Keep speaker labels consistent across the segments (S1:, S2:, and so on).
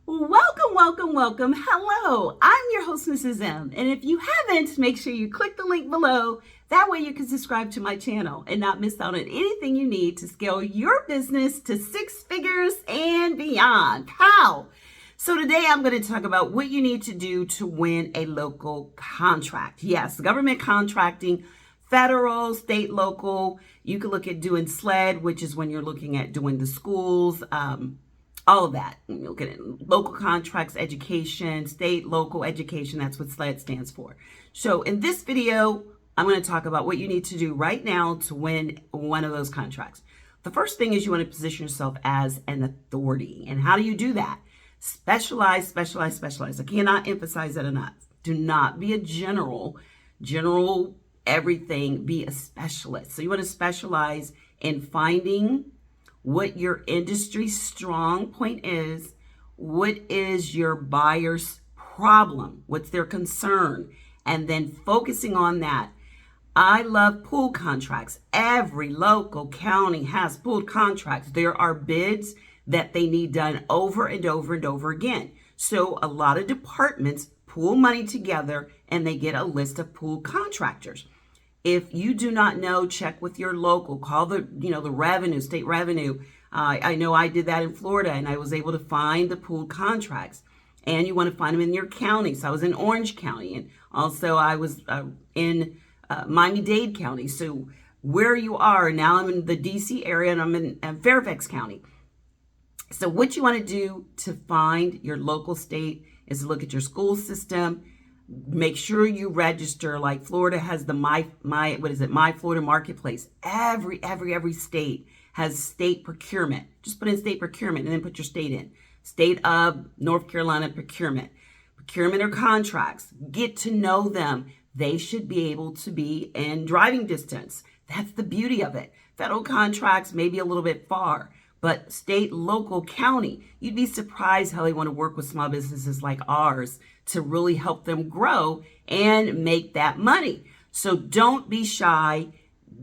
S1: Welcome, welcome, welcome. Hello, I'm your host, Mrs. M. And if you haven't, make sure you click the link below. That way you can subscribe to my channel and not miss out on anything you need to scale your business to six figures and beyond. How? So today I'm going to talk about what you need to do to win a local contract. Yes, government contracting, federal, state, local. You can look at doing SLED, which is when you're looking at doing the schools, all of that. You look at local contracts, education, state, local education. That's what SLED stands for. So in this video, I'm going to talk about what you need to do right now to win one of those contracts. The first thing is you want to position yourself as an authority. And how do you do that? Specialize, specialize, specialize. I cannot emphasize that enough. Do not be a general everything, be a specialist. So you want to specialize in finding what your industry strong point is, what is your buyer's problem, what's their concern, and then focusing on that. I love pool contracts. Every local county has pooled contracts. There are bids that they need done over and over and over again. So a lot of departments pool money together and they get a list of pool contractors. If you do not know, check with your local, call the revenue, state revenue. I know I did that in Florida and I was able to find the pooled contracts, and you want to find them in your county. So I was in Orange County, and also I was in Miami-Dade County. So where you are, now I'm in the DC area and I'm in Fairfax County. So what you want to do to find your local state is to look at your school system. Make sure you register. Like Florida has the My Florida Marketplace. Every state has state procurement. Just put in state procurement and then put your state in. State of North Carolina procurement. Procurement or contracts. Get to know them. They should be able to be in driving distance. That's the beauty of it. Federal contracts may be a little bit far, but state, local, county, you'd be surprised how they want to work with small businesses like ours to really help them grow and make that money. So don't be shy.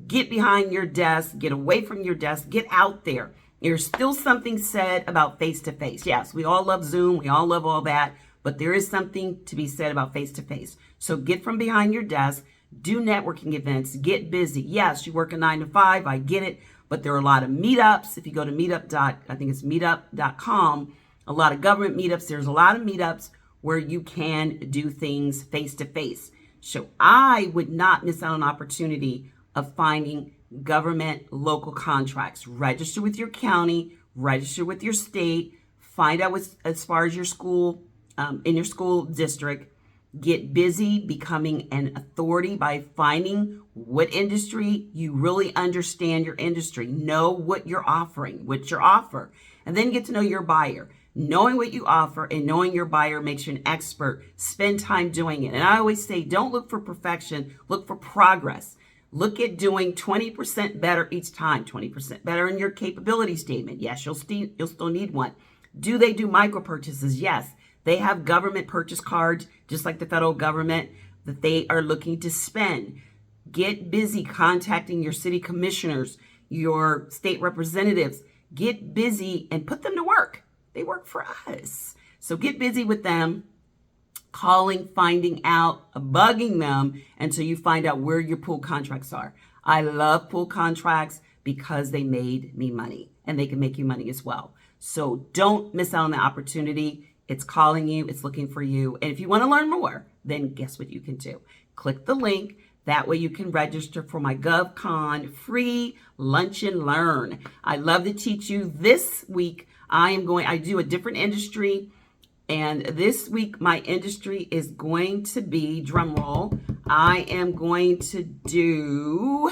S1: Get behind your desk, get away from your desk, get out there. There's still something said about face-to-face. Yes, we all love Zoom, we all love all that, but there is something to be said about face-to-face. So get from behind your desk, do networking events, get busy. Yes, you work a 9 to 5, I get it, but there are a lot of meetups. If you go to meetup.com, a lot of government meetups, there's a lot of meetups where you can do things face-to-face. So I would not miss out on an opportunity of finding government local contracts. Register with your county, register with your state, find out what's as far as your school, in your school district. Get busy becoming an authority by finding what industry you really understand your industry. Know what you're offering, what's your offer, and then get to know your buyer. Knowing what you offer and knowing your buyer makes you an expert. Spend time doing it. And I always say, don't look for perfection, look for progress. Look at doing 20% better each time, 20% better in your capability statement. Yes, you'll still need one. Do they do micro purchases? Yes. They have government purchase cards, just like the federal government, that they are looking to spend. Get busy contacting your city commissioners, your state representatives. Get busy and put them to work. They work for us. So get busy with them, calling, finding out, bugging them until you find out where your pool contracts are. I love pool contracts because they made me money, and they can make you money as well. So don't miss out on the opportunity. It's calling you, it's looking for you. And if you want to learn more, then guess what you can do? Click the link. That way you can register for my GovCon free lunch and learn. I love to teach you. This week, I do a different industry. And this week, my industry is going to be, drum roll, I am going to do,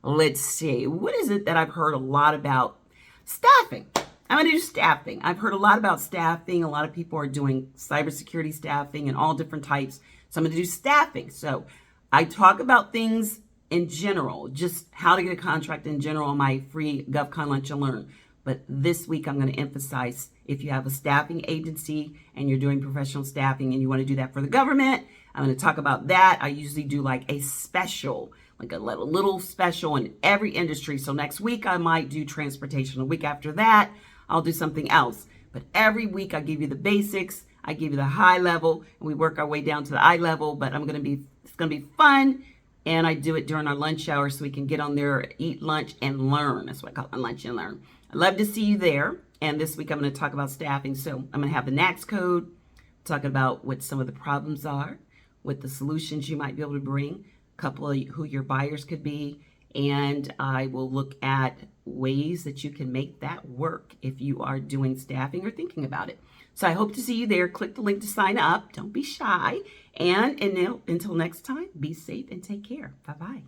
S1: let's see, what is it that I've heard a lot about? Staffing. I'm going to do staffing. I've heard a lot about staffing. A lot of people are doing cybersecurity staffing and all different types. So I'm going to do staffing. So I talk about things in general, just how to get a contract in general on my free GovCon Lunch and Learn. But this week, I'm going to emphasize if you have a staffing agency and you're doing professional staffing and you want to do that for the government, I'm going to talk about that. I usually do like a special, like a little special in every industry. So next week, I might do transportation. The week after that, I'll do something else. But every week I give you the basics, I give you the high level, and we work our way down to the eye level. But it's gonna be fun, and I do it during our lunch hour so we can get on there, eat lunch, and learn. That's what I call it, lunch and learn. I love to see you there. And this week I'm going to talk about staffing. So I'm going to have the NACS code, talking about what some of the problems are, what the solutions you might be able to bring, a couple of who your buyers could be, and I will look at ways that you can make that work if you are doing staffing or thinking about it. So I hope to see you there. Click the link to sign up. Don't be shy. And until next time, be safe and take care. Bye-bye.